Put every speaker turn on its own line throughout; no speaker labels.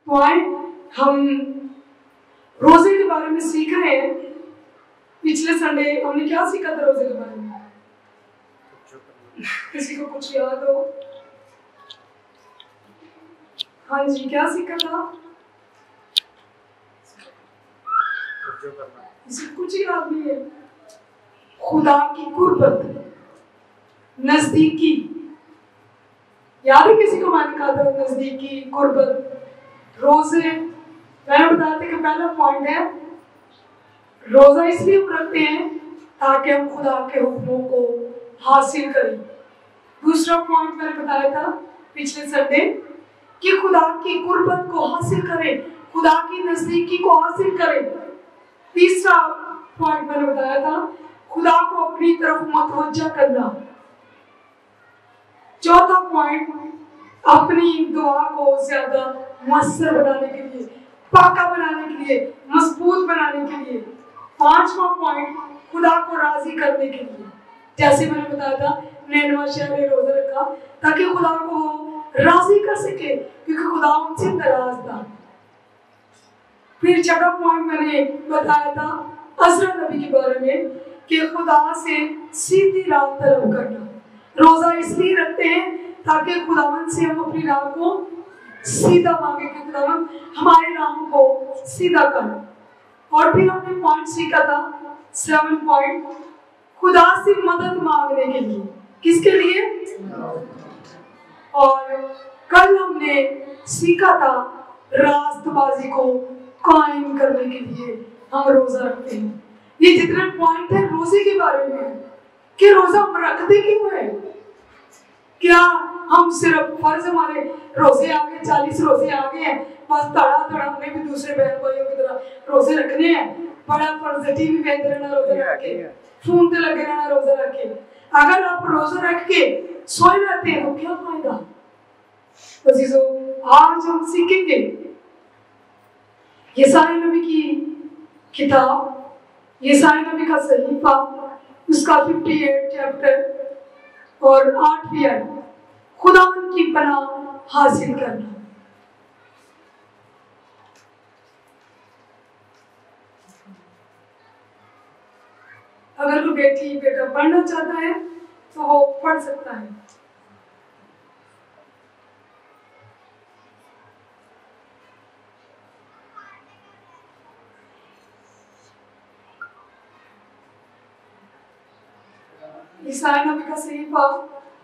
Point हम रोजे के बारे में सीख रहे हैं। पिछले संडे हमने क्या सीखा था रोजे के बारे में? किसी को कुछ याद हो? हाँ जी, क्या सीखा था? किसी कुछ याद नहीं है। खुदा की कुर्बत, नजदीकी, याद है किसी को? मैंने कहा था नजदीकी, कुर्बत, रोजे। मैंने बताया था कि पहला पॉइंट है रोजा इसलिए हम रखते हैं ताकि हम खुदा के हुक्मों को हासिल करें। दूसरा पॉइंट मैंने बताया था पिछले संडे कि खुदा की कुर्बत को हासिल करें, खुदा की नजदीकी को हासिल करें। तीसरा पॉइंट मैंने बताया था खुदा को अपनी तरफ मतवज्जा करना। चौथा पॉइंट अपनी दुआ को ज्यादा मुअस्सर बनाने के लिए, पाका बनाने के लिए, मजबूत बनाने के लिए। पांचवा पॉइंट खुदा को राजी करने के लिए। जैसे मैंने बताया था नैनवा शहर ने रोजा रखा ताकि खुदा को राजी कर सके, क्योंकि खुदा उनसे नाराज था। फिर छठा पॉइंट मैंने बताया था अज़रा नबी के बारे में कि खुदा से सीधी राह तलब करना। रोजा इसलिए रखते हैं ताकि खुदावंद से हम अपनी राह को सीधा मांगे कि खुदावंद हमारी राहों को सीधा कर। और फिर हमने पॉइंट सीखा था 7 पॉइंट खुदा से मदद मांगने के लिए। किसके लिए? और कल हमने सीखा था रास्तबाजी को कायम करने के लिए हम रोजा रखते हैं। ये जितने पॉइंट है रोजे के बारे में है कि रोजा हम रखते क्यों है। क्या हम सिर्फ फर्ज हमारे रोजे आ गए, 40 रोजे आ गए हैं, बस तड़ा तड़ा हमने भी दूसरे बहन भाइयों की तरह रोजे रखने हैं? बड़ा फर्ज टीवी पे रहना, रोजा रख के फोन पे लगे रहना, रोजा रख के। अगर आप रोजा रख के सोए रहते हैं तो क्या फायदा? अजीजों, आज हम सीखेंगे यशायाह नबी की किताब, यशायाह नबी का सहीफा, उसका 58 चैप्टर और 8वीं आयत, खुदावंद की पनाह हासिल करना। अगर कोई बेटी बेटा पढ़ना चाहता है तो वो पढ़ सकता है। यशायाह नबी का सहीफा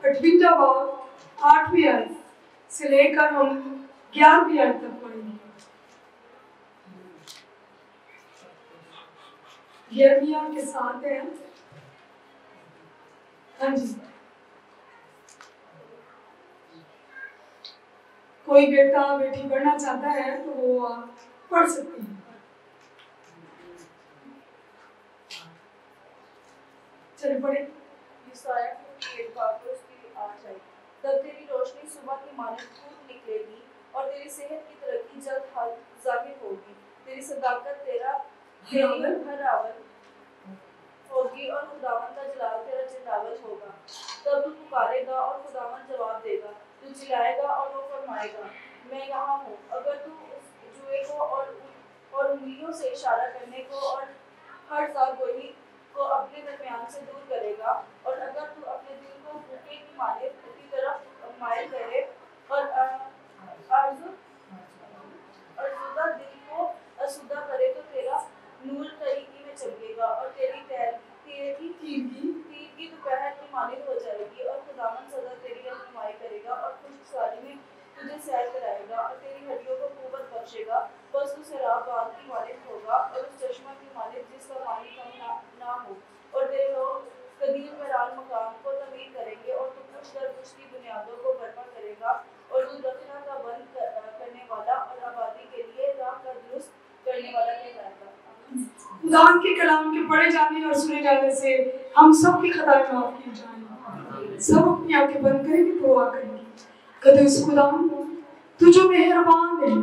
58वां बाब 8वीं आयत से लेकर हम 11वीं आयत तक पढ़ेंगे। यिर्मयाह के साथ है। हाँ जी, कोई बेटा बेटी पढ़ना चाहता है तो वो पढ़ सकते हैं। चलिए पढ़े।
तब तेरी रोशनी सुबह की मानद खूब निकलेगी और तेरी सेहत की तरक्की जल्द जाहिर होगी। तेरी सदाकत तेरी हरावल होगी और खुदावंद का जलाल तेरा जलावल होगा। तब तू पुकारेगा और खुदावंद जवाब देगा, तू चिल्लाएगा और वो फरमाएगा मैं यहाँ हूँ। अगर तू उस जुए को और उंगलियों से इशारा करने को और हर सागोही को अपने दरमियान से दूर करेगा, और अगर तू अपने दिल को भूखे की माने की तरफ मायल करे और अर्जुदा दिल को असुदा करे तो तेरा नूर तरीकी में चमकेगा और तेरी तीर की दोपहर की मानिद हो जाएगी। और खुदावंद सदा तेरी रहनुमाई करेगा और खुशहाली में तुझे सैर कराएगा और तेरी हड्डियों को कुव्वत बख्शेगा। बस तू सैराब बाग की मालिक होगा और उस चश्मा की मालिक जिसका पानी कम ना हो। और तेरे लोग कदीम बराल मकाम को तमीर करेंगे और तू कुछ दर कुछ की बुनियादों को बर्पा करेगा। और तू रखना का बंद करने वाला और आबादी के लिए राह का दुरुस्त करने वाला कहलाएगा।
खुदावंद के कलाम के पढ़े जाने और सुने जाने से हम सब की खताएं माफ की जाएंगी। सब अपनी आंखें बंद करेंगे, दुआ करेंगे। कदीस खुदावंद, तू जो मेहरबान है,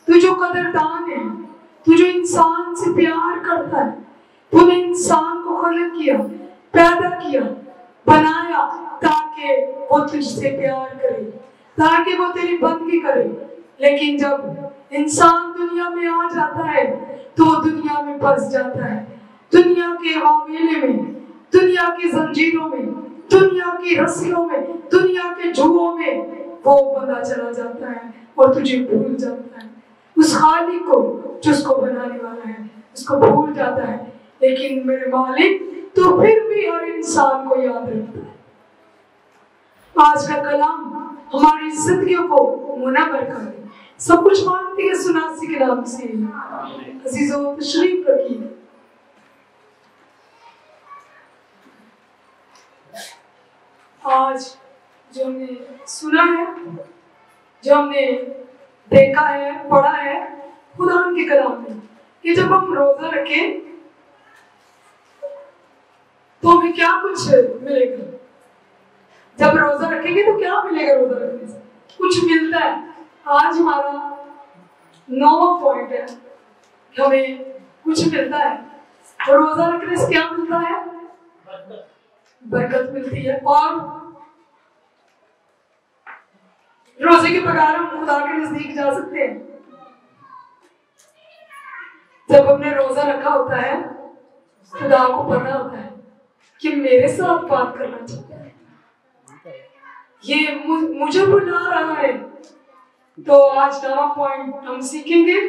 तू जो कदरदान है, तू जो इंसान से प्यार करता है, तूने इंसान को खलक किया, पैदा किया, बनाया ताकि वो तुझसे प्यार करे, ताकि वो तेरी बंदगी करे। लेकिन जब इंसान दुनिया में आ जाता है तो दुनिया में फंस जाता है, दुनिया के वावेले में, दुनिया की जंजीरों में, दुनिया की रस्सियों में, दुनिया के जुओं में वो बंधा चला जाता है और तुझे भूल जाता है, उस खालिक को जिसको बनाने वाला है उसको भूल जाता है। लेकिन मेरे मालिक तो फिर भी हर इंसान को याद रखता है। आज का कलाम हमारी जिंदगियों को मुनव्वर कर दे। सब कुछ मांगते हैं सुनासी के नाम से। अजीजों, तशरीफ रखिए। आज जो हमने सुना है, जो हमने देखा है, पढ़ा है खुदा के कलाम में, कि जब हम रोजा रखें तो हमें क्या कुछ मिलेगा। जब रोजा रखेंगे तो क्या मिलेगा? रोजा रखने से कुछ मिलता है। आज हमारा 9वां पॉइंट है, हमें कुछ मिलता है। तो रोजा रखने से क्या मिलता है? बरकत मिलती है। और रोजे के बगैर हम खुदा के नजदीक जा सकते हैं। जब हमने रोजा रखा होता है, खुदा को पता होता है कि मेरे साथ बात करना चाहता है, ये मुझे बुला रहा है। तो आज 9वां पॉइंट हम सीखेंगे,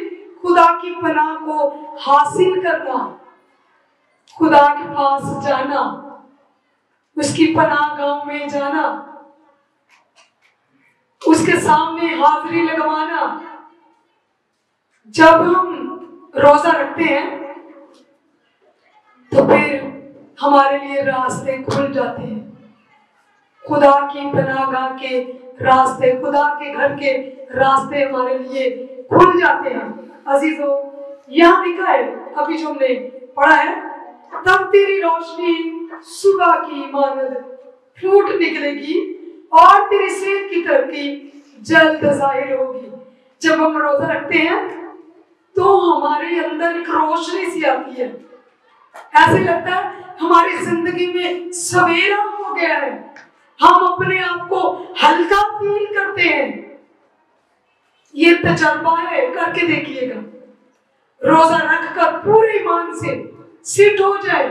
खुदा की पनाह को हासिल करना, खुदा के पास जाना, उसकी पनाह गांव में जाना, उसके सामने हाजिरी लगवाना। जब हम रोजा रखते हैं तो फिर हमारे लिए रास्ते खुल जाते हैं, खुदा की पनाहगाह के रास्ते, खुदा के घर के रास्ते हमारे लिए खुल जाते हैं। अजीजों, यहाँ लिखा है, अभी जो हमने पढ़ा है, तब तेरी रोशनी सुबह की मानद फूट निकलेगी और तेरी सेहत की तरक्की जल्द जाहिर होगी। जब हम रोजा रखते हैं तो हमारे अंदर एक रोशनी सी आती है, ऐसे लगता है हमारी जिंदगी में सवेरा हो गया है, हम अपने आप को हल्का फील करते हैं। ये तजर्बा है, करके देखिएगा। रोजा रखकर पूरे ईमान से सिट हो जाए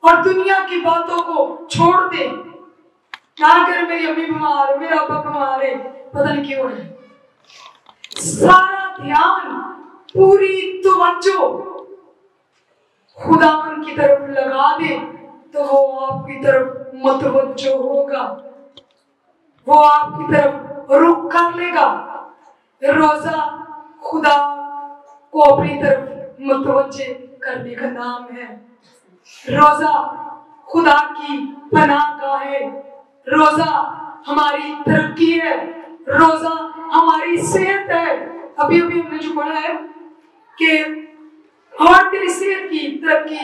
और दुनिया की बातों को छोड़ दे। क्या करे, मेरी अम्मी बीमार है, मेरा अब्बा बीमार है, पता नहीं क्यों है, सारा ध्यान, पूरी तवज्जो खुदावन की तरफ लगा दे तो वो आपकी तरफ मतवज्जो होगा, वो आपकी तरफ रुख कर लेगा। रोजा खुदा को अपनी तरफ मतवज्जे करने का नाम है। रोजा खुदा की पनाहगाह है, रोजा हमारी तरक्की है, रोजा हमारी सेहत है। अभी अभी हमने जो पढ़ा है कि और तेरी सेहत की तरक्की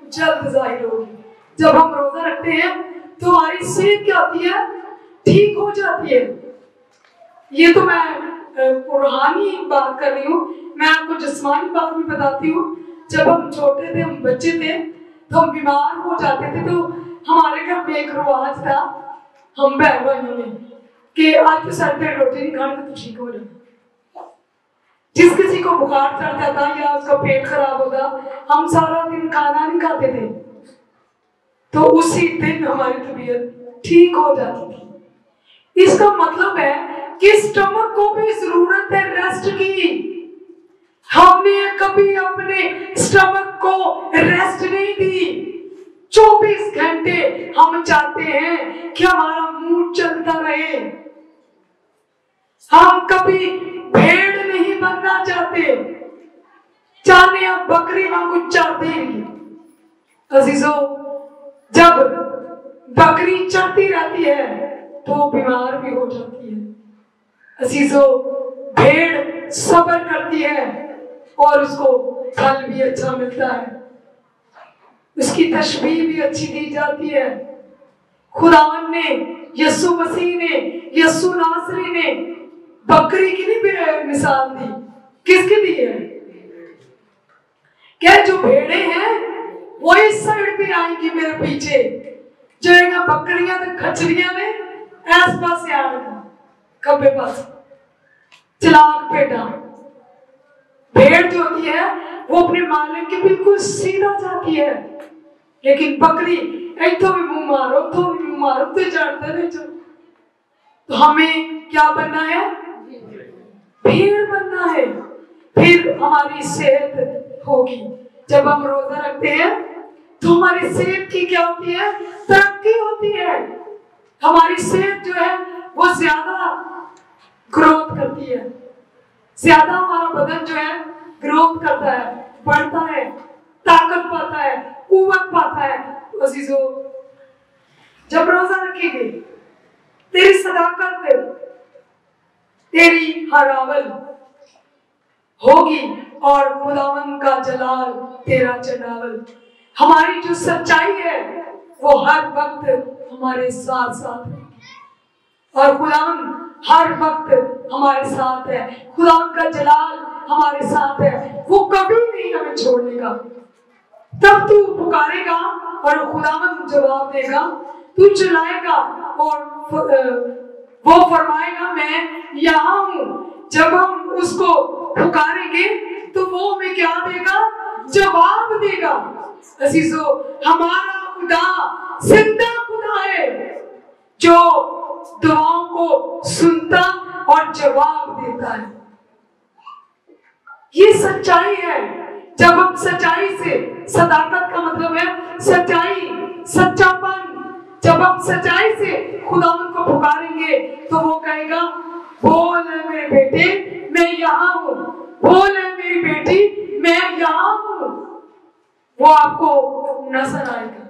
जल्द जाहिर होगी। जब हम रोजा रखते हैं तो हमारी सेहत क्या होती है? ठीक हो जाती है। ये तो मैं रूहानी बात कर रही हूँ, मैं आपको जिस्मानी बात भी बताती हूँ। जब हम छोटे थे, हम बच्चे थे, तो हम बीमार हो जाते थे, तो हमारे घर में एक रिवाज था, हम बहन भाइयों में, कि आज तो सर पे रोटी नहीं खानी तो ठीक हो जाए। जिस किसी को बुखार चढ़ जाता या उसका पेट खराब होता, हम सारा दिन खाना नहीं खाते थे, तो उसी दिन हमारी तबीयत ठीक हो जाती थी। इसका मतलब है कि स्टमक को भी जरूरत है रेस्ट की। हमने कभी अपने स्टमक को रेस्ट नहीं दी। 24 घंटे हम चाहते हैं कि हमारा मूड चलता रहे। हम कभी भेड़ नहीं बनना चाहते, चाहते हम बकरी वांगू चढ़ती रही। अजीजों, जब बकरी चढ़ती रहती है तो बीमार भी हो जाती है। अजीजों, भेड़ सब्र करती है और उसको फल भी अच्छा मिलता है, उसकी तशबीह भी अच्छी दी जाती है। खुदावन ने, यीशु मसीह ने, यीशु नासरी ने बकरी की नहीं मिसाल दी, किसकी दी है? क्या जो भेड़े हैं वो इस साइड पे आएंगी मेरे पीछे, जो बकरियां तो खचरियां ने आस पास आएगा खब्बे पास। चलाक पेटा भेड़ जो होती है वो अपने मालिक के बिल्कुल सीधा जाती है, लेकिन बकरी इतो भी मुंह मारो तो भी मुंह मारो तो जानते नहीं जो। तो हमें क्या बनना है? भेड़ बनना है। फिर हमारी सेहत होगी। जब हम रोजा रखते हैं तो हमारी सेहत की क्या होती है? तरक्की होती है। हमारी सेहत जो है वो ज्यादा ग्रोथ करती है, ज्यादा हमारा बदन जो है ग्रोथ करता है, बढ़ता है, ताकत पाता है, कुव्वत पाता है। अजीजों, जब रोजा रखेंगे तेरी सदाकत, तेरी हरावल होगी और खुदावन का जलाल तेरा जलावल। हमारी जो सच्चाई है वो हर वक्त हमारे साथ साथ है और खुदावन हर वक्त हमारे साथ है। खुदावन का जलाल हमारे साथ है, वो कभी नहीं हमें छोड़ेगा। तब तू पुकारेगा और खुदावन जवाब देगा, तू चिल्लाएगा और वो फरमाएगा मैं यहाँ हूँ। जब हम उसको पुकारेंगे तो वो हमें क्या देगा? जवाब देगा। अजीजों, हमारा खुदा जिंदा खुदा है जो दुआओं को सुनता और जवाब देता है। ये सच्चाई है। जब हम सच्चाई से, सदाकत का मतलब है सच्चाई, सच्चापन। जब हम सच्चाई से खुदावन को पुकारेंगे तो वो कहेगा, बोल है मेरे बेटे मैं यहाँ हूँ, बोल है मेरी बेटी मैं यहाँ हूँ। वो आपको नजर आएगा।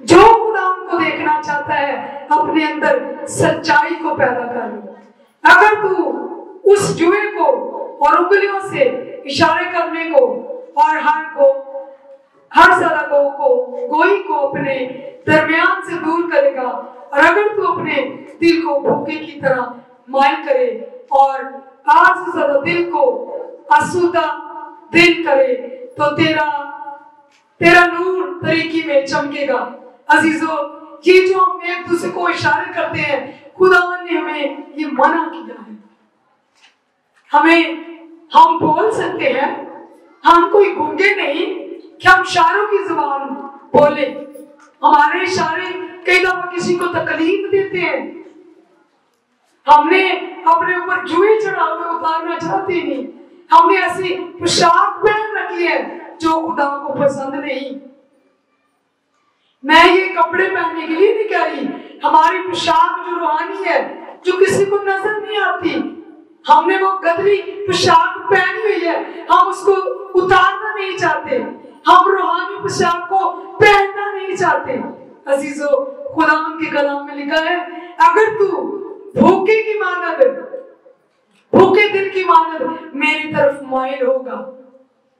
जो खुदावन को देखना चाहता है अपने अंदर सच्चाई को पैदा कर लो। अगर तू उस जुए को और उंगलियों से इशारे करने को और हर सलाखों को गोई को अपने दरमियान से दूर करेगा, और अगर तू अपने दिल को भूखे की तरह माइल करे और आज से ज्यादा दिल को आसूदा दिल करे तो तेरा नूर तरीकी में चमकेगा। अजीजों, ये जो हम एक दूसरे को इशारे करते हैं, खुदावन ने हमें ये मना किया है। हम बोल सकते हैं, हम कोई गूंगे नहीं कि हम इशारों की जुबान बोले। हमारे इशारे कई दफा किसी को तकलीफ देते हैं। हमने अपने ऊपर जुए चढ़ावे उतारना चाहते नहीं। हमने ऐसी पोशाक पहन रखी है जो खुदा को पसंद नहीं। मैं ये कपड़े पहनने के लिए नहीं कह रही, हमारी पोशाक जो रूहानी है, जो किसी को नजर नहीं आती, हमने वो गदरी पोशाक पहनी हुई है, हम उसको उतारना नहीं चाहते। हम रूहानी पोशाक को पहनना नहीं चाहते। अजीजों, खुदावन के कलाम में लिखा है, अगर तू भूखे की मानद, भूखे दिल की मानद मेरी तरफ माइल होगा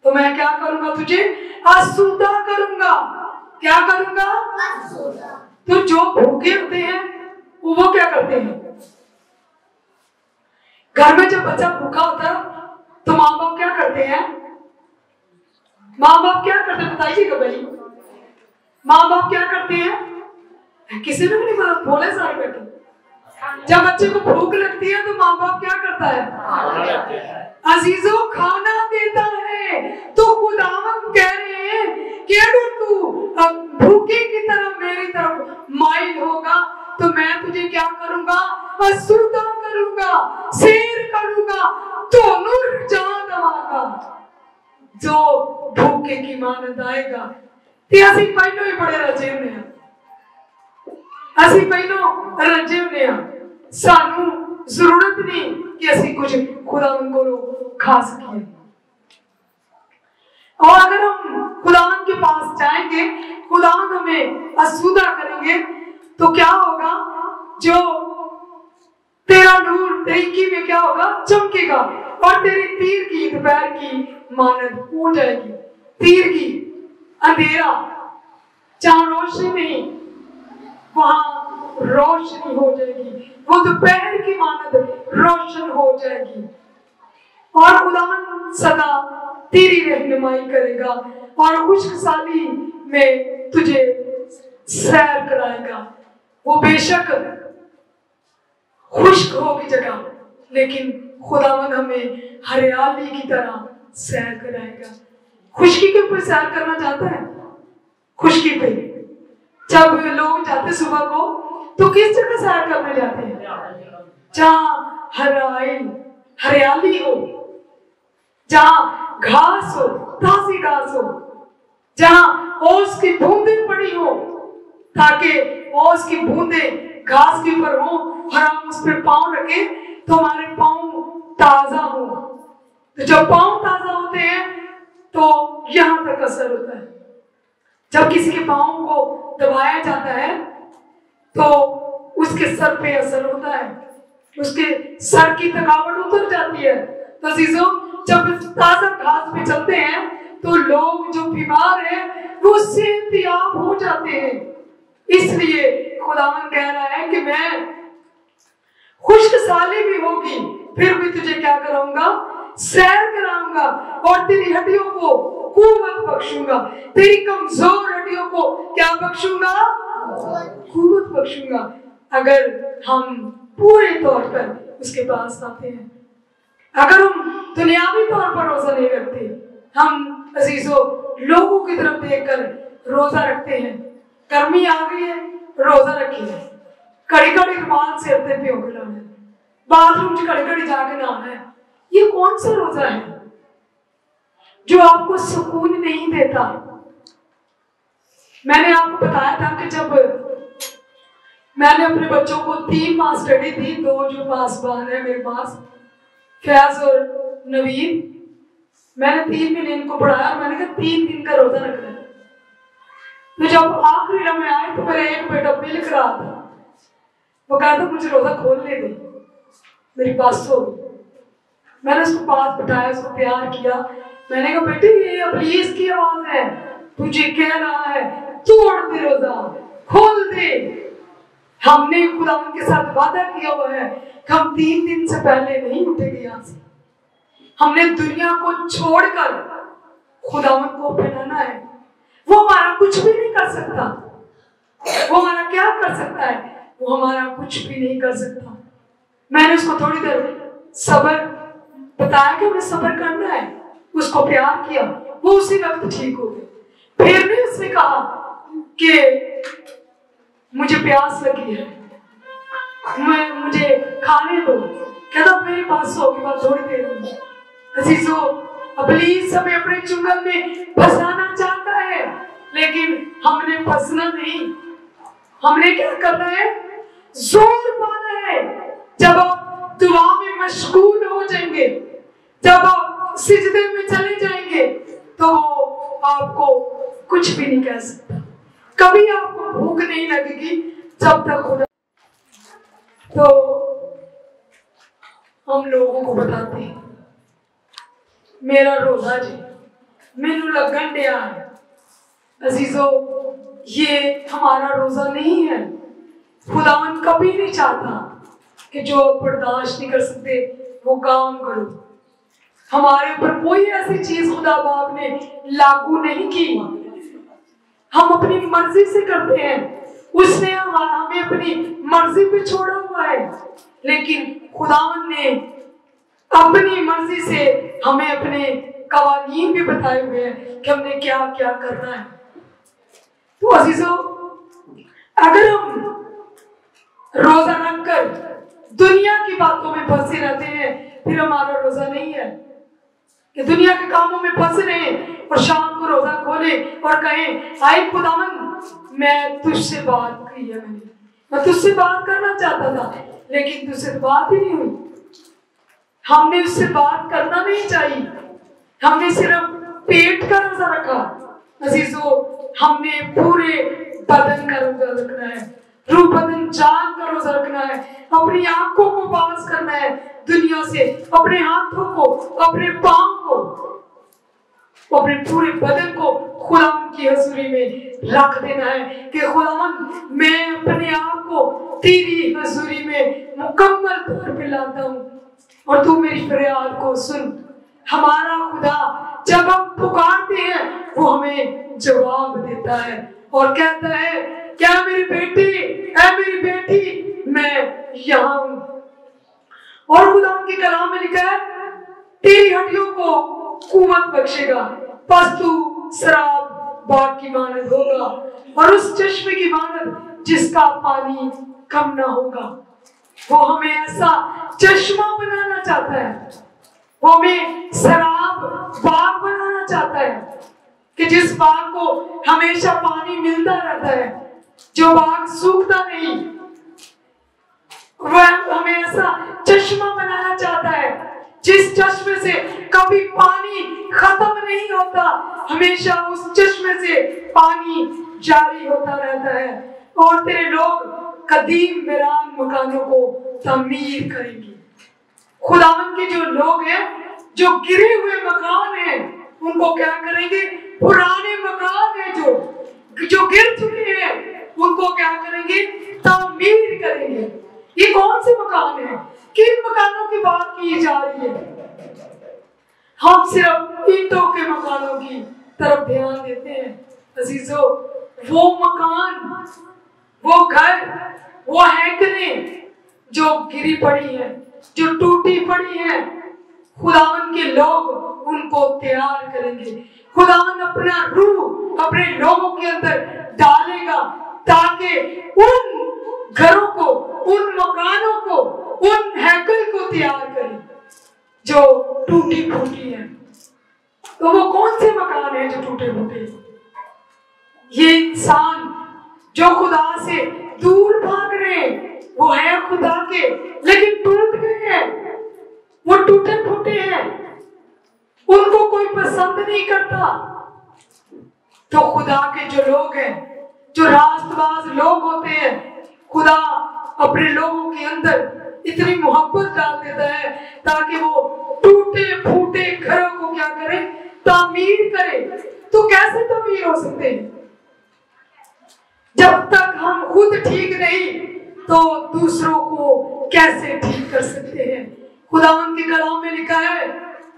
तो मैं क्या करूंगा? तुझे आसूदा करूंगा। क्या करूंगा? तो जो भूखे होते हैं वो क्या करते हैं? घर में जब बच्चा भूखा होता है तो माँ बाप क्या करते हैं? माँ बाप क्या करते हैं बताइएगा भाई। माँ बाप क्या करते हैं? किसी ने भी नहीं पता, बोले सारे बैठे। जब बच्चे को भूख लगती है तो माँ बाप क्या करता है? अजीजों, खाना देता है। तो खुदावंद कह रहे हैं कि अगर तू भूखे की तरफ मेरी तरफ माइल होगा तो मैं तुझे क्या करूंगा? आसूदा करूंगा, शेर करूंगा, दोनों जान दवागा। जो भूखे की मानद आएगा ते ਅਸੀਂ ਪਹਿਲੋਂ ਹੀ ਬੜੇ ਰਜੇ ਹੁੰਦੇ ਆ। ਅਸੀਂ ਪਹਿਲੋਂ ਰਜੇ ਹੁੰਦੇ ਆ। ਸਾਨੂੰ ਜ਼ਰੂਰਤ ਨਹੀਂ कि ਅਸੀਂ कुछ खुदावन को खा सकें। और अगर हम खुदावन के पास जाएंगे, खुदावन हमें आसूदा करेंगे तो क्या होगा? जो तेरा नूर तरीकी में क्या होगा? चमकेगा और तेरी तीर की दोपहर की मानद हो जाएगी। तीर की अंधेरा, जहां रोशनी नहीं वहां रोशनी हो जाएगी। वो दोपहर की मानद रोशन हो जाएगी और खुदावन सदा तेरी रहनुमाई करेगा और खुशहाली में तुझे सैर कराएगा। वो बेशक खुश्क होगी जगह लेकिन खुदावन हमें हरियाली की तरह सैर कराएगा। खुशकी के ऊपर सैर करना चाहता है? खुशकी पे जब लोग जाते सुबह को तो किस जगह सैर करने जाते हैं? जहाँ हरियाली हो, जहाँ घास हो, ताजी घास हो, जहाँ ओस की बूंदें पड़ी हो, ताकि ओस की बूंदें घास के ऊपर हो और हम उस पर पाँव रखें तो हमारे पाँव ताजा हो। तो जब पाँव ताजा होते हैं तो यहाँ तक असर होता है। जब किसी के पाँव को दबाया जाता है तो उसके सर पे असर होता है, उसके सर की थकावट उतर जाती है। तो अजीजों, जब ताजा घास पे चलते हैं तो लोग जो बीमार हैं वो सेहतयाब हो जाते हैं। इसलिए खुदावन कह रहा है कि मैं खुश्क साली भी होगी फिर भी तुझे क्या कराऊंगा? सैर कराऊंगा और तेरी हड्डियों को कुव्वत बख्शूंगा, तेरी कमजोर हड्डियों को क्या बख्शूंगा? कुव्वत बख्शूंगा। अगर हम पूरे तौर पर उसके पास आते हैं, अगर हम दुनियावी तौर पर रोजा नहीं रखते, हम अजीजों लोगों की तरफ देखकर रोजा रखते हैं। गर्मी आ गई है, रोजा रखिए, कड़ी कड़ी रुमाल सिर पे भिगो के लाना है, बाथरूम से कड़ी कड़ी जाके नहाना है। ये कौन सा रोजा है जो आपको सुकून नहीं देता? मैंने आपको बताया था कि जब मैंने अपने बच्चों को 3 माह स्टडी दी, 2 जो पासबान है मेरे पास, फैज और नवीन, मैंने 3 महीने इनको पढ़ाया और मैंने कहा 3 दिन का रोजा रखना है। तो जब आखिरी लम्हे आए तो मेरा एक बेटा बिल्क रहा था, वो कहता मुझे रोजा खोलने दे, मेरी बात सुन। मैंने उसको बात बताया, उसको प्यार किया। मैंने कहा बेटे ये इब्लीस की आवाज है, तुझे कह रहा है तोड़ दे रोजा, खोल दे। हमने खुदावन के साथ वादा किया हुआ है कि हम 3 दिन से पहले नहीं उठेंगे यहाँ से। हमने दुनिया को छोड़कर खुदावन को अपनाना है। वो हमारा कुछ भी नहीं कर सकता। वो हमारा क्या कर सकता है? वो हमारा कुछ भी नहीं कर सकता। मैंने उसको थोड़ी देर सब्र बताया कि हमें सब्र करना है, उसको प्यार किया, वो उसी वक्त ठीक हो गए। फिर भी उसने कहा कि मुझे प्यास लगी है, मुझे खाने दो। कहता मेरे पास होगी बात थोड़ी देर में। अजीजों, इब्लीस हमें अपने चुंगल में फंसाना चाहता है, लेकिन हमने फंसना नहीं। हमने क्या करना है? जोर पाना है। जब आप दुआ में मशगूल हो जाएंगे, जब आप सिजदे में चले जाएंगे, तो आपको कुछ भी नहीं कह सकता। कभी आपको भूख नहीं लगेगी जब तक खुदा। तो हम लोगों को बताते हैं मेरा रोजा जी मैनू लगन दिया है। अजीजों, ये हमारा रोजा नहीं है। खुदावन कभी नहीं चाहता कि जो बर्दाश्त नहीं कर सकते वो काम करो। हमारे ऊपर कोई ऐसी चीज खुदा बाप ने लागू नहीं की। हम अपनी मर्जी से करते हैं। उसने हमें अपनी मर्जी पे छोड़ा हुआ है, लेकिन खुदावन ने अपनी मर्जी से हमें अपने कवानीन भी बताए हुए हैं कि हमने क्या क्या करना है। तो अजीजों, अगर हम रोजा रखकर दुनिया की बातों में फंसे रहते हैं, फिर हमारा रोजा नहीं है। कि दुनिया के कामों में फंसे रहे और शाम को रोजा खोले और कहें आए खुदावन मैं तुझसे बात की है, मैं तुझसे बात करना चाहता था लेकिन तुझसे तो बात ही नहीं हुई। हमने उससे बात करना नहीं चाहिए, हमने सिर्फ पेट का रोजा रखा। अजीजों, हमने पूरे बदन का रोजा रखना है, रूह बदन जान का रोजा रखना है। अपनी आंखों को पास करना है दुनिया से, अपने हाथों को, अपने पांव को, अपने पूरे बदन को खुदावन की हजूरी में रख देना है कि खुदावन मैं अपने आप को तेरी हजूरी में मुकम्मल तौर पे लाता हूँ और तू मेरी फरियाद को सुन। हमारा खुदा जब हम पुकारते हैं वो हमें जवाब देता है और कहता है क्या मेरी बेटी, ऐ मेरी बेटी मैं यहाँ हूँ। और खुदा के कलाम में लिखा है तेरी हड्डियों को कुवत बख्शेगा, बस तू शराब बाग की मानद होगा और उस चश्मे की मानद जिसका पानी कम ना होगा। वो हमें ऐसा चश्मा बनाना चाहता है, वो हमें शराब बाग बनाना चाहता है कि जिस बाग को हमेशा पानी मिलता रहता है, जो बाग सूखता नहीं। वह हमें ऐसा चश्मा बनाना चाहता है जिस चश्मे से कभी पानी खत्म नहीं होता, हमेशा उस चश्मे से पानी जारी होता रहता है। और तेरे लोग कदीम वीरान मकानों को तमीर करेंगे। खुदावन के जो लोग हैं, जो गिरे हुए मकान हैं, उनको क्या करेंगे? पुराने मकान हैं जो गिर चुके हैं, उनको क्या करेंगे? तमीर करेंगे। ये कौन से मकान हैं? किन मकानों की बात की जा रही है? हम सिर्फ ईंटों के मकानों की तरफ ध्यान देते हैं। अजीजों, वो मकान, वो घर, वो हैकलें जो गिरी पड़ी है, जो टूटी पड़ी है, खुदावन के लोग उनको तैयार करेंगे। खुदावन अपना रूह अपने लोगों के अंदर डालेगा ताकि उन घरों को, उन मकानों को, उन हैकल को तैयार करें जो टूटी फूटी है। तो वो कौन से मकान है जो टूटे फूटे? ये इंसान जो खुदा से दूर भाग रहे हैं, वो है खुदा के लेकिन टूट गए हैं, वो टूटे फूटे हैं, उनको कोई पसंद नहीं करता। तो खुदा के जो लोग हैं, जो रास्तबाज लोग होते हैं, खुदा अपने लोगों के अंदर इतनी मोहब्बत डाल देता है ताकि वो टूटे फूटे घरों को क्या करे? तामीर करे। तो कैसे तामीर हो सकते हैं? जब तक हम खुद ठीक नहीं तो दूसरों को कैसे ठीक कर सकते हैं? खुदावन के कलाम में लिखा है,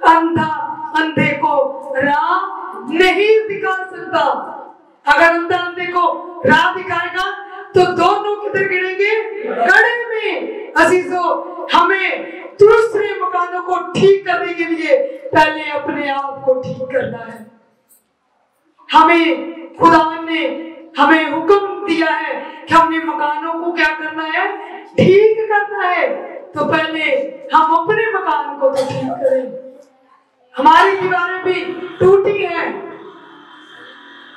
अंधा अंधे को राह नहीं दिखा सकता। अगर अंधा अंधे को राह दिखाएगा तो दोनों किधर गिरेंगे? गड्ढे में। अजीजों, हमें दूसरे मकानों को ठीक करने के लिए पहले अपने आप को ठीक करना है। हमें खुदावन ने हमें हुक्म दिया है कि हमने मकानों को क्या करना है? ठीक करना है। तो पहले हम अपने मकान को तो ठीक करें। हमारी दीवारें भी टूटी हैं,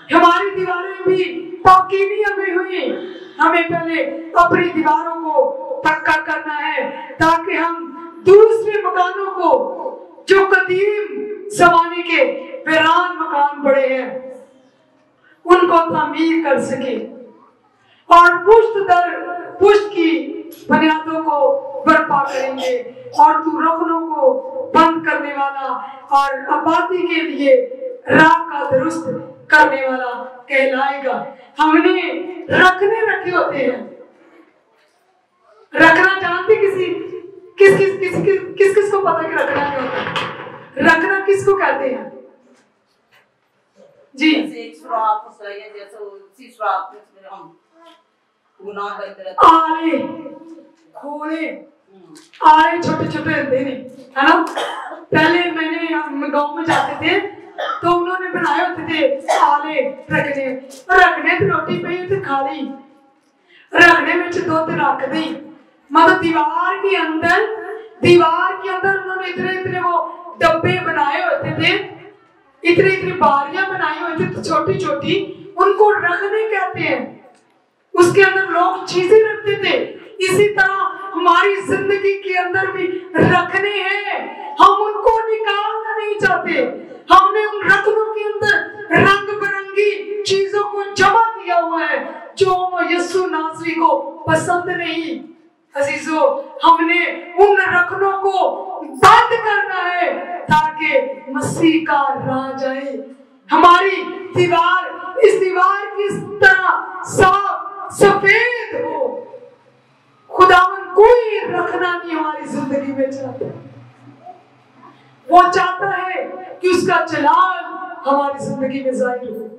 हमारी दीवारें भी पक्की नहीं अभी हुई। हमें पहले अपनी दीवारों को पक्का करना है ताकि हम दूसरे मकानों को, जो कदीम जमाने के वीरान मकान पड़े हैं, उनको तामीर कर सके और पुश्त दर पुश्त की बुनियादों को बर्पा करेंगे। और तू रखनों को बंद करने वाला और आबादी के लिए राह का दुरुस्त करने वाला कहलाएगा। हमने रखने रखे होते हैं। रखना जानते किस को पता कि रखना क्या होता है? रखना किसको कहते हैं जी? आले खोले, आले छोटे छोटे होते हैं, है ना? पहले मैंने गांव में जाते थे तो उन्होंने बनाए होते थे आले रखने तो रोटी पे तो खा ली, रखने में दो तीन रख दी। मतलब दीवार के अंदर उन्होंने इतने इतने वो डब्बे बनाए होते थे, इतनी इतनी बारियां बनाई होती थी छोटी छोटी, उनको रखने कहते हैं। उसके अंदर लोग चीजें रखते थे। इसी तरह हमारी जिंदगी के अंदर भी रखने हैं, हम उनको निकालना नहीं चाहते। हमने उन रखनों के अंदर रंग बिरंगी चीजों को जमा किया हुआ है जो यीशु नासरी को पसंद नहीं। अजीजों, हमने उन रखनों को बंद करना है ताकि मसीह का राज आए। हमारी दीवार इस दीवार की तरह साफ सफेद हो। खुदावन कोई रखना नहीं हमारी जिंदगी में चाहता। वो चाहता है कि उसका जलाल हमारी जिंदगी में जाहिर हो।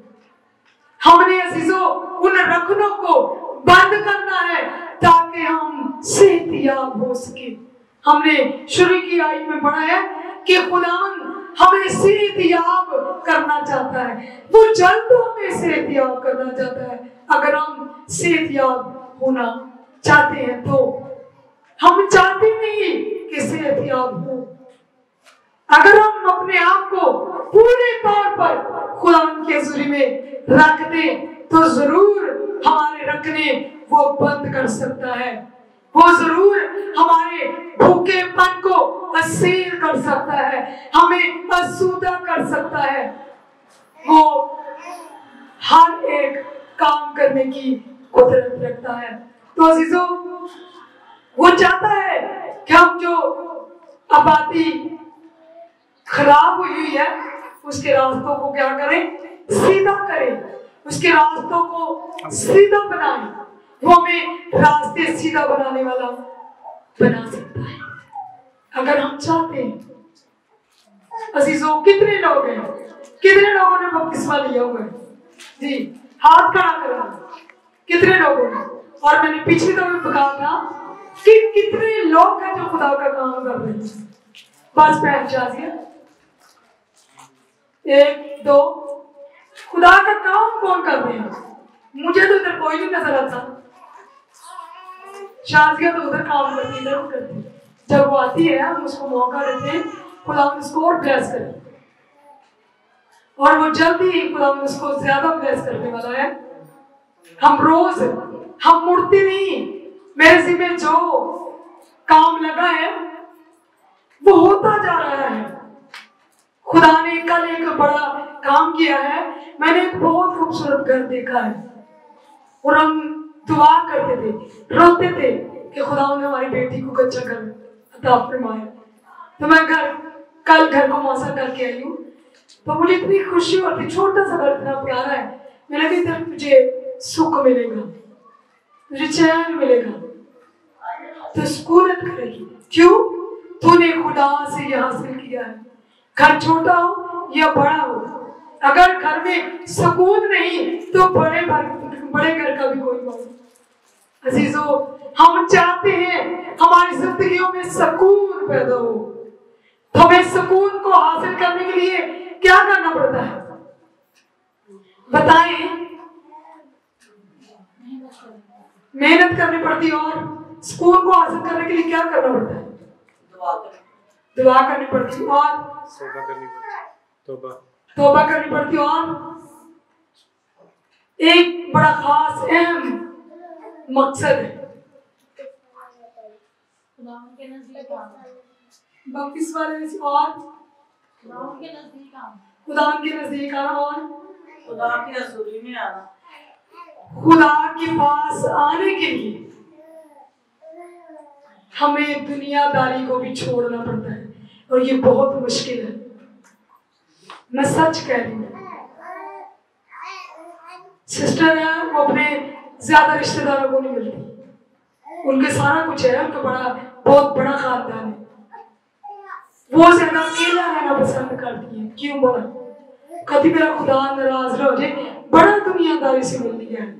हमने अजीजों उन रखनों को बंद करना है ताकि हम सेहतयाब हो सके। हमने शुरू की आयत में पढ़ा है कि खुदावंद हमें सेहतयाब करना चाहता है, वो जल्द हमें सेहतयाब करना चाहता है। अगर हम सेहतयाब होना चाहते हैं तो हम चाहते नहीं कि सेहतयाब हो। अगर हम अपने आप को पूरे तौर पर खुदा के हुजूरी में रख दें तो जरूर हमारे रखने वो बंद कर सकता है, वो जरूर हमारे भूखेपन को असीर कर सकता है, हमें आसूदा कर सकता है। वो हर एक काम करने की कुदरत रखता है। तो अजीजों, वो चाहता है कि हम जो आबादी खराब हुई है उसके रास्तों को क्या करें, सीधा करें, उसके रास्तों को सीधा बनाएं। वो हमें रास्ते सीधा बनाने वाला बना सकता है अगर हम चाहते हैं। अजीजों, कितने लोग हैं, कितने लोगों ने बपतिस्मा लिया हुआ है? जी, हाथ खड़ा करना, कितने लोगों ने? और मैंने पिछली दफे कहा था कि कितने लोग हैं जो खुदा का काम कर रहे हैं। बस पहचान दिया, एक दो, खुदा का काम कौन कर रहे हैं? मुझे तो इधर कोई नहीं नजर आता। शाजिया तो उधर काम करती, इधर करती। जब वो आती है हम उसको मौका देते हैं, खुदा उसको और ब्लेस करे, और वो जल्दी ही खुदा उसको ज्यादा ब्लेस करने वाला है। हम रोज हम मुड़ते नहीं, मेरे जिम्मे जो काम लगा है वो होता जा रहा है। खुदा ने कल एक बड़ा काम किया है, मैंने एक बहुत खूबसूरत घर देखा है और हम दुआ करते थे, रोते थे कि खुदा ने हमारी बेटी को अच्छा घर अता फरमाए। तो मैं कल घर को मौसम करके आई हूँ, तो मुझे इतनी खुशी होती, छोटा सा घर इतना प्यारा है। मैंने कहा इधर मुझे सुख मिलेगा, मुझे चैन मिलेगा, तो सुकूनत करेगी। क्यों? तूने खुदा से ये हासिल किया है, घर छोटा हो या बड़ा हो, अगर घर में सुकून नहीं तो बड़े घर का भी कोई बात। अजीजों, हम चाहते हैं हमारी जिंदगियों में सुकून पैदा हो, तो हमें सुकून को हासिल करने के लिए क्या करना पड़ता है बताएं? मेहनत करनी पड़ती है, और सुकून को हासिल करने के लिए क्या करना पड़ता है? दुआ करनी पड़ती है, और तौबा करनी पड़ती है, और एक बड़ा खास अहम मकसद है बपतिस्मा लेने से, और खुदा के नजदीक आना, और
खुदा की हजूरी में आना।
खुदा के पास आने के लिए हमें दुनियादारी को भी छोड़ना पड़ता है, और ये बहुत मुश्किल है। मैं सच कह रही हूँ। सिस्टर है, वो अपने ज्यादा रिश्तेदारों को नहीं मिलती, उनके सारा कुछ है, उनका बहुत बड़ा खानदान है, वो ज्यादा अकेला रहना पसंद करती है। क्यों बोला? कभी मेरा खुदा नाराज हो जाए, बड़ा दुनियादारी से मिल लिया है,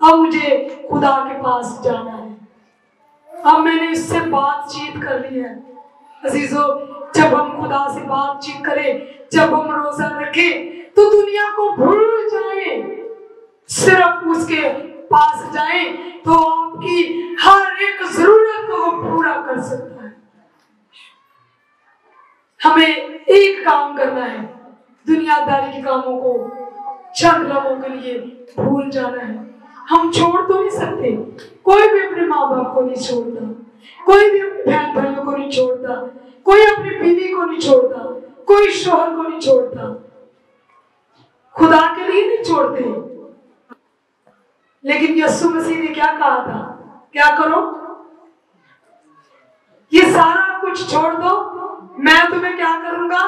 अब मुझे खुदा के पास जाना है, अब मैंने इससे बातचीत कर ली है। अजीजों, जब हम खुदा से बातचीत करें, जब हम रोजा रखें, तो दुनिया को भूल जाएं, सिर्फ उसके पास जाएं, तो आपकी हर एक जरूरत को पूरा कर सकता है। हमें एक काम करना है, दुनियादारी के कामों को चंद लोगों के लिए भूल जाना है। हम छोड़ तो नहीं सकते, कोई भी अपने माँ बाप को नहीं छोड़ता, कोई भी अपने बहन भाइयों को नहीं छोड़ता, कोई अपनी बीवी को नहीं छोड़ता, कोई शोहर को नहीं छोड़ता, खुदा के लिए नहीं छोड़ते। लेकिन यीशु मसीह ने क्या कहा था? क्या करो? ये सारा कुछ छोड़ दो, मैं तुम्हें क्या करूंगा?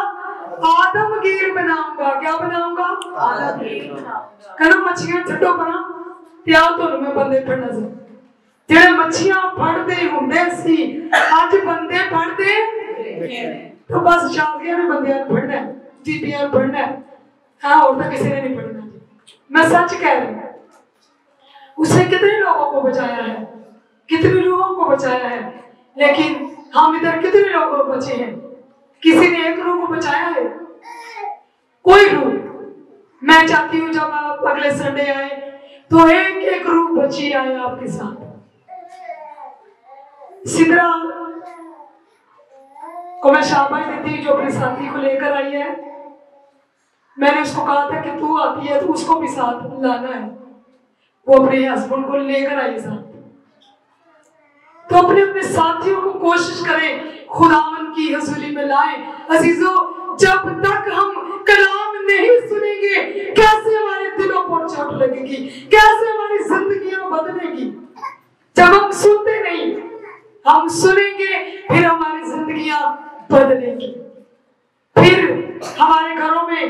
आदमगीर बनाऊंगा। क्या बनाऊंगा?
आदमगीर बनाऊंगा।
कहना मछलियां छटो बना त्याग तो मैं बंदे फड़ना से जेड़े मछलियां फड़ते हुंदे सी आज बंदे फड़ते तो बस शादियां ने बंदियां फड़ना है, बीबियां फड़ना है, हाँ और तो किसी ने नहीं फड़ना। मैं सच कह रही हूँ। उसने कितने लोगों को बचाया है, कितने लोगों को बचाया है, लेकिन हम इधर कितने लोगों को बचे हैं? किसी ने एक रूह को बचाया है? कोई रूह। मैं चाहती हूँ जब आप अगले संडे आए तो एक एक रूह बची आए आपके साथ। सिद्रा को मैं शाबाश देती हूँ जो अपने साथी को लेकर आई है। मैंने उसको कहा था कि तू आती है तो उसको भी साथ लाना है, वो अपने हस्बैंड को लेकर आई साथ। तो अपने अपने साथियों को कोशिश करें खुदावन की हजूरी में लाएं। अजीजों, जब तक हम कलाम नहीं सुनेंगे कैसे हमारे दिलों पर चोट लगेगी, कैसे हमारी जिंदगियां बदलेगी? जब हम सुनते नहीं, हम सुनेंगे, फिर हमारी जिंदगियां बदलेंगी, फिर हमारे घरों में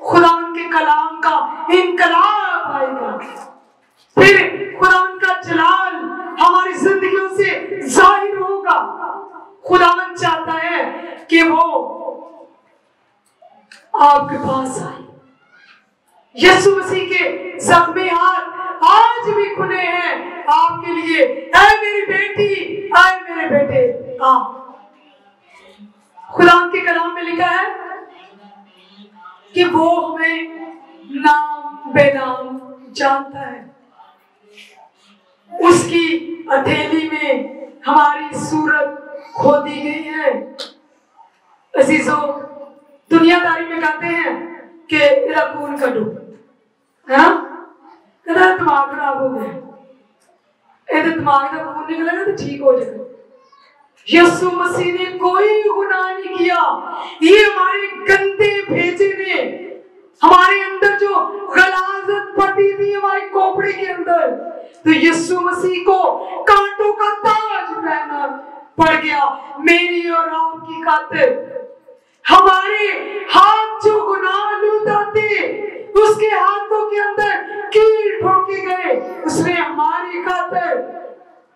खुदावन के कलाम का इनकलाब आएगा, फिर खुदावन का जलाल हमारी जिंदगियों से जाहिर होगा। खुदावन चाहता है कि वो आपके पास आए। यीशु मसीह के जख्मे हाथ आज भी खुले हैं आपके लिए। ऐ मेरी बेटी, ऐ मेरे बेटे, आ। खुदावन के कलाम में लिखा है कि वो हमें नाम बेनाम जानता है। उसकी हथेली में हमारी सूरत खोदी गई है। अजीजों, दुनियादारी में कहते हैं कि मेरा खून कटो, मेरा दिमाग खराब हो गया, यदि दिमाग का खून निकलेगा तो ठीक हो जाएगा। यीशु मसीह ने कोई गुनाह नहीं किया। ये हमारे गंदे भेजे ने हमारे अंदर जो गलाजत पड़ी थी हमारी खोपड़ी के अंदर, तो यीशु मसीह को कांटों का ताज पहना पड़ गया मेरी और आपकी खातिर। हमारे हाथ जो गुनाह लूटा थे उसके हाथों के अंदर कील ठोके गए, उसने हमारी खातिर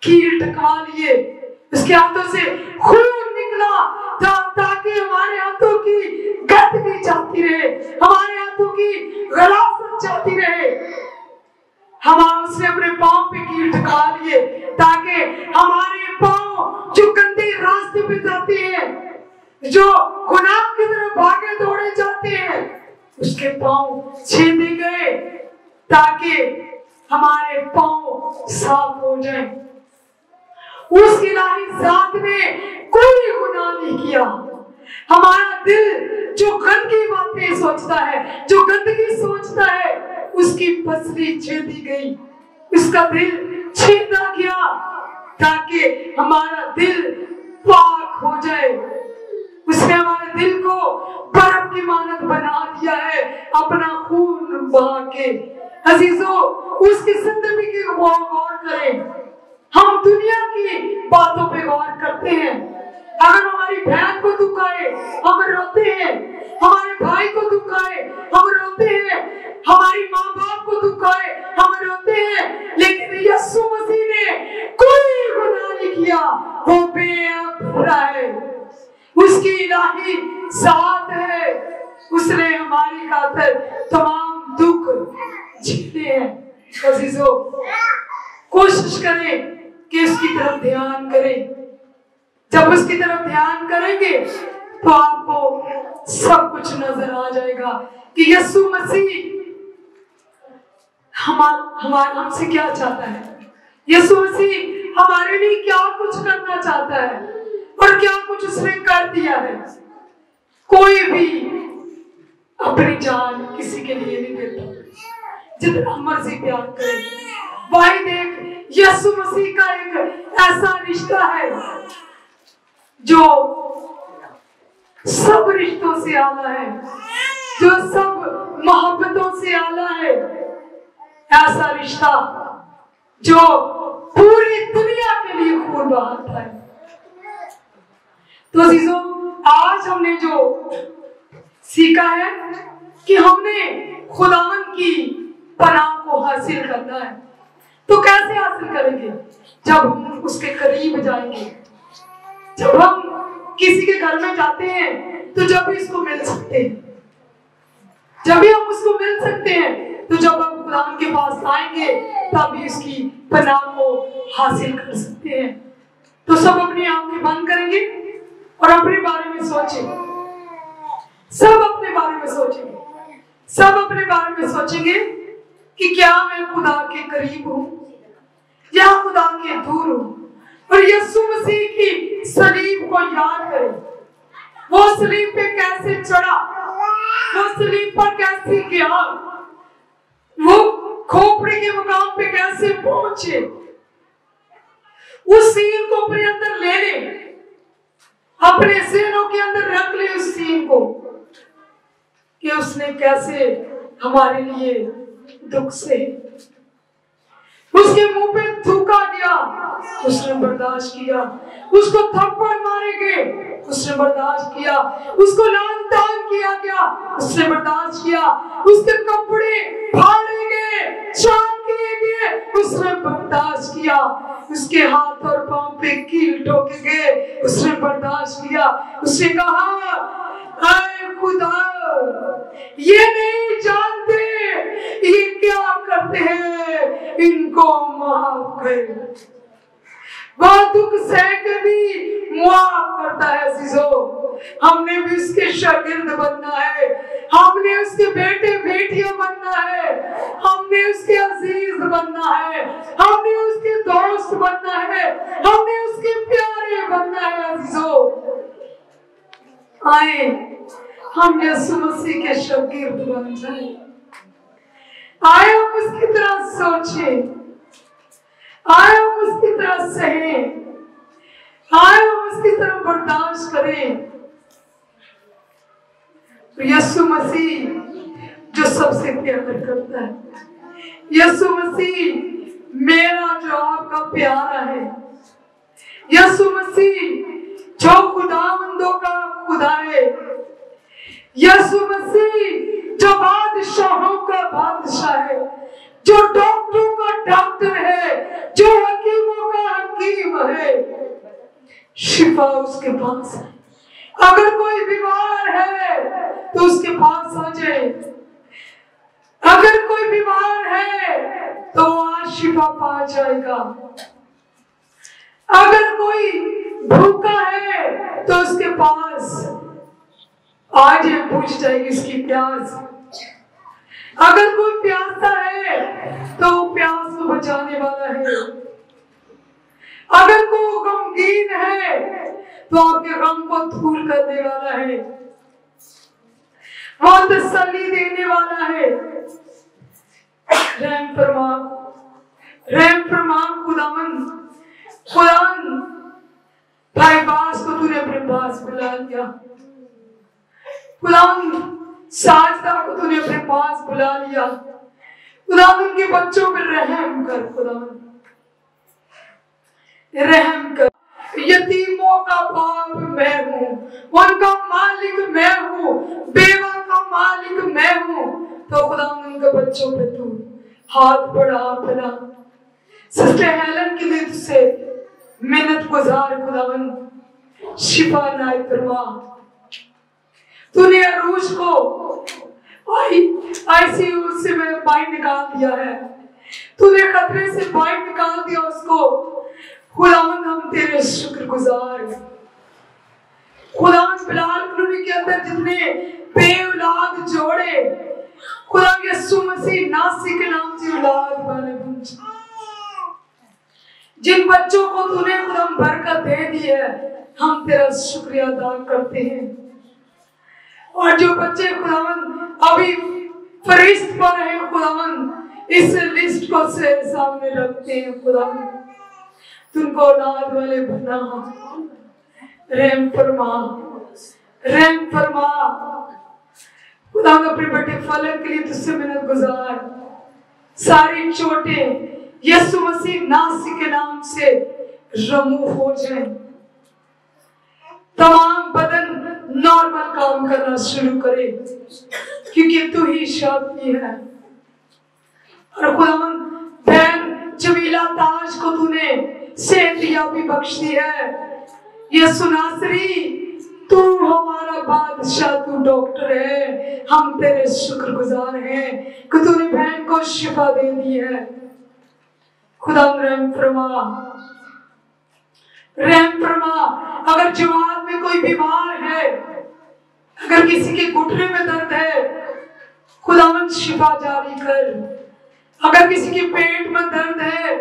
कील टका लिए, उसके हाथों से खून निकला ताकि हमारे हाथों की गंदगी जाती रहे, हमारे हाथों की गलाजत जाती रहे। उसने अपने पांव पे कील टका लिए ताकि हमारे पांव जो गंदे रास्ते पे जाते हैं, जो गुनाह की तरफ भागे दौड़े जाते हैं, उसके पांव छेदे गए ताकि हमारे पांव साफ हो जाएं। उस इलाही जात ने कोई गुनाह नहीं किया। हमारा दिल जो गंदगी बातें सोचता है, जो गंदगी सोचता है, उसकी पसली छेदी गई, उसका दिल छीना गया ताकि हमारा दिल पाक हो जाए। उसने हमारे दिल को बर्फ की मानद बना दिया है अपना खून बहा के। अजीजों, उसकी जिंदगी की गौर करें। हम दुनिया की बातों पे गौर करते हैं। अगर हमारी बहन को दुख आए हम रोते हैं, हमारे भाई को दुख आए हम रोते हैं, हमारी माँ बाप को दुख आए हम रोते हैं, लेकिन यीशु मसीह ने कोई गुनाह नहीं किया। वो बेअब्रा है, उसकी इलाही जात है, उसने हमारी खातिर तमाम दुख झेले हैं। अजीजों, कोशिश करें कि उसकी तरफ ध्यान करें। जब उसकी तरफ ध्यान करेंगे तो आपको सब कुछ नजर आ जाएगा कि यीशु मसीह हमसे क्या चाहता है, यीशु मसीह हमारे लिए क्या कुछ करना चाहता है और क्या कुछ उसने कर दिया है। कोई भी अपनी जान किसी के लिए नहीं देता जितना मर्जी प्यार करे। भाई देख, यीशु मसीह का एक ऐसा रिश्ता है जो सब रिश्तों से आला है, जो सब मोहब्बतों से आला है। ऐसा रिश्ता जो पूरी दुनिया के लिए खून बहाता है। तो अजीजों, आज हमने जो सीखा है कि हमने खुदावन की पनाह को हासिल करना है। तो कैसे हासिल करेंगे? जब हम उसके करीब जाएंगे। जब हम किसी के घर में जाते हैं तो जब भी उसको मिल सकते हैं, जब भी हम उसको मिल सकते हैं, तो जब हम खुदावन के पास आएंगे तभी उसकी पनाह को हासिल कर सकते हैं। तो सब अपनी आंखें बंद करेंगे और अपने बारे में सोचेंगे। सब अपने बारे में सोचेंगे, सब अपने बारे में सोचेंगे कि क्या मैं खुदा के करीब हूं या खुदा के दूर हूं। और यीशु मसीह की सलीब को याद करें, वो सलीब पे कैसे चढ़ा, वो सलीब पर कैसे गया, वो खोपड़ी के मुकाम पे कैसे पहुंचे। उस सीन को अपने अंदर ले ले, अपने सीनों के अंदर रख ले उस सीन को कि उसने कैसे हमारे लिए दुख से, उसके मुंह पे थूका गया, उसने बर्दाश्त किया, उसको थप्पड़ मारे गए, उसने बर्दाश्त किया, उसको लान तान किया गया, उसने बर्दाश्त किया, उसके कपड़े फाड़े गए, चाक किए गए, उसने बर्दाश्त किया, उसके हाथ और पांव पे कील ठोके गए, उसने बर्दाश्त किया। उसने कहा, ऐ खुदा, ये नहीं जानते ये क्या करते हैं, इनको माफ कर। वह दुख सह के भी माफ करता है। अजीजों, हमने भी उसके शागिर्द बनना है, हमने उसके बेटे बेटियां बनना है, हमने उसके अजीज बनना है, हमने उसके दोस्त बनना है, हमने उसके प्यारे बनना है। अजीजों, आए हम यीशु मसीह के शागिर्द बन जाए, आए हम उसकी तरह सोचें, आए हम उसकी तरह सहें, आए हम उसकी तरह बर्दाश्त करें। तो यीशु मसीह जो सबसे प्यार करता है, यीशु मसीह मेरा जो आपका प्यारा है, यीशु मसीह जो खुदावंदों का खुदा है, यीशु मसीह जो बादशाहों का बादशाह है, जो डॉक्टरों का डॉक्टर है, जो हकीमों का हकीम है, शिफा उसके पास है। अगर कोई बीमार है तो उसके पास आ जाए, अगर कोई बीमार है तो आज शिफा पा जाएगा, अगर कोई भूखा है तो उसके पास आज बुझ जाएगी उसकी प्यास, अगर कोई प्यासा है तो प्यास को बचाने वाला है, अगर कोई गमगीन है तो आपके गम को दूर करने वाला है, वो तसल्ली देने वाला है। रहम फरमा, रहम फरमा खुदावन। खुदावन, भाई बास को तूने अपने पास बुला लिया, खुदावन साजदा को तूने अपने पास बुला लिया, खुदावन उनके बच्चों पर रहम कर, खुदावन रहम कर। यतीमों का बाप मैं हूँ, उनका मालिक मैं हूँ, बेवा का मालिक मैं हूँ। तो खुदावन उनके बच्चों पे तू हाथ बढ़ा भला। सिस्टर हेलन के लिए तुझसे मिन्नत गुजार खुदावन, शिफा नाय फरमा। तूने अरूज को आईसीयू से बाहर निकाल दिया है, तूने खतरे से बाहर निकाल दिया उसको। खुदावन हम तेरे शुक्रगुजार हैं। खुदावन बिलाल कॉलोनी के अंदर जितने बेऔलाद जोड़े, खुदा यीशु मसीह नासी के नाम से औलाद वाले बन जाए। जिन बच्चों को तूने खुदावन बरकत दे दी है, हम तेरा शुक्रिया अदा करते हैं। और जो बच्चे खुदावन अभी फरिश्त पर है, खुदावन इस लिस्ट को से सामने रखते हैं, खुदावन तुमको औलाद वाले बना। रहम फरमा, रहम फरमा। खुदा अपने बेटे फलक के लिए तुझसे मिन्नत गुजार। सारी चोटें यीशु मसीह नासी के नाम से रिमूव हो जाए, तमाम बदन नॉर्मल काम करना शुरू करे, क्योंकि तू ही शाफी है। और खुदावन बहन जमीला ताज को तूने सेहतयाबी बख्श दी है। यीशु नासरी तू हमारा बादशाह, तू डॉक्टर है। हम तेरे शुक्रगुजार हैं कि तूने बहन को शिफा दे दी है। खुदा रहम फरमा, रहम फरमा। अगर जमात में कोई बीमार है, अगर किसी के घुटने में दर्द है, खुदावंद शिफा जारी कर। अगर किसी के पेट में दर्द है,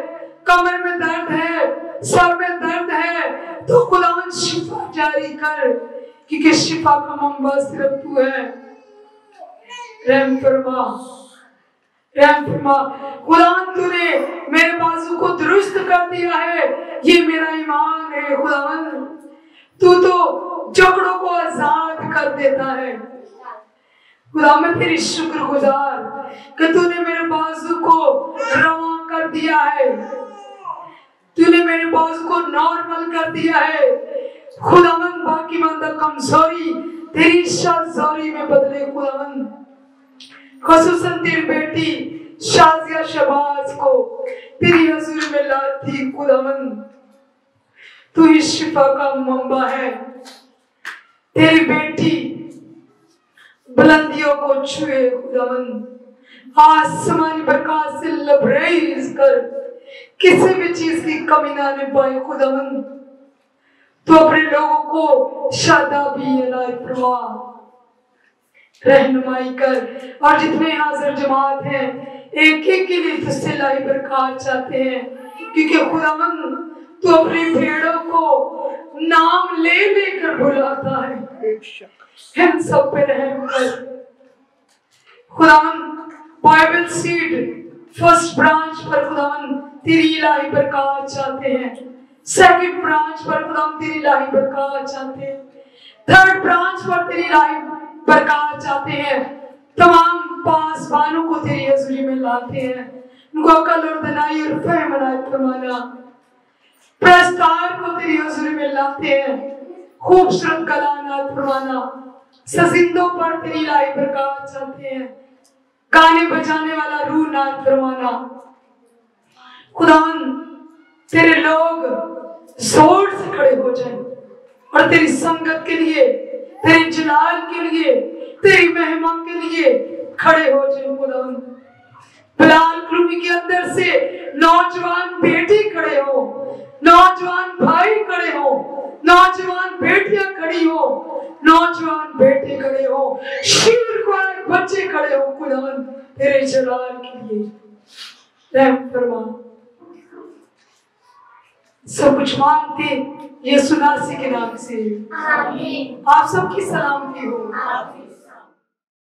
कमर में दर्द है, सर में दर्द है, तो खुदावंद शिफा जारी कर, क्योंकि शिफा का मंबा सिर्फ तू है। रहम फरमा, रहम फरमा। खुदावंद तूने मेरे बाजू को दुरुस्त कर दिया है, ये मेरा ईमान है। खुदावंद तू तो जकड़ों को आजाद कर देता है। खुदा मैं तेरी शुक्रगुजार कि तूने मेरे बाजू को रवा कर दिया है, तूने मेरे बाजू को नॉर्मल कर दिया है। खुदावंद बाकी मंदा कमजोरी तेरी शाज़ोरी में बदले। खुदावंद ख़ुसूसन तेरी बेटी शाजिया शबाज को तेरी हजूर में लाती। खुदावंद तू ही शिफा का मंबा है। तेरी बेटी बुलंदियों को छुए खुदावंद, आसमानी बरकत से लबरेज कर, किसी भी चीज की कमी ना आने पाए। खुदावंद तो अपने लोगों को शादाबी इनायत फरमा, रहनुमाई कर। और जितने हाजिर जमात हैं, एक एक के लिए तुझसे लाई बरकत चाहते हैं, क्योंकि खुदावंद तू अपनी भेड़ों को नाम ले लेकर बुलाता है। हम सब पे रहम कर। खुदावंद बाइबल सीड फर्स्ट ब्रांच पर खुदावंद तेरी इलाही बरकत चाहते हैं, सेकंड ब्रांच पर खुदावंद तेरी इलाही बरकत चाहते हैं, थर्ड ब्रांच पर तेरी इलाही बरकत चाहते हैं। तमाम पासवानों को तेरी हजूरी में लाते हैं, उनको अकल और दनाई और फहम इनायत फरमाना। प्रस्तार को तेरी हजूरी में लाते हैं, खूबसूरत कला इनायत फरमाना। सजिंदों पर तेरी इलाही बरकत चाहते हैं, गाने बजाने वाला रूह इनायत फरमाना। खुदावंद तेरे लोग जोर से खड़े हो जाएं और तेरी संगत के लिए, तेरे जलाल के लिए, तेरी महिमा के लिए खड़े हो जाएं। खुदावंद बिलाल क्लूनी के अंदर से नौजवान बेटी खड़े हो, नौजवान भाई खड़े हो, नौजवान बेटियां खड़ी हो, नौजवान बेटे खड़े हो, शीर ख्वार बच्चे खड़े हो। खुदावंद तेरे जलाल के लिए रहम फरमा। सब कुछ मांगते यीशु नासी के नाम से, आप सबकी सलामती हो।